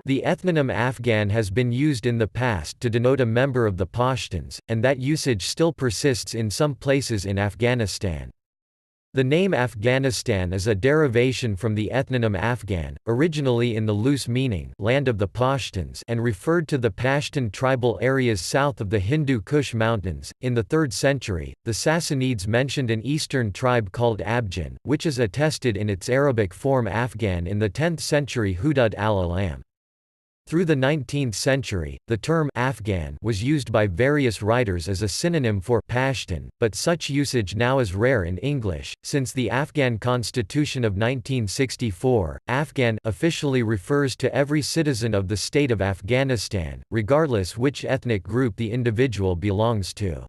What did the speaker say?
The ethnonym Afghan has been used in the past to denote a member of the Pashtuns, and that usage still persists in some places in Afghanistan. The name Afghanistan is a derivation from the ethnonym Afgân, originally in the loose meaning land of the Pashtuns and referred to the Pashtun tribal areas south of the Hindu Kush mountains. In the 3rd century, the Sassanids mentioned an eastern tribe called Abgân, which is attested in its Arabic form Afgân in the 10th century Ḥudūd al-ʿādlam. Through the 19th century, the term Afghan was used by various writers as a synonym for Pashtun, but such usage now is rare in English. Since the Afghan Constitution of 1964, Afghan officially refers to every citizen of the state of Afghanistan, regardless which ethnic group the individual belongs to.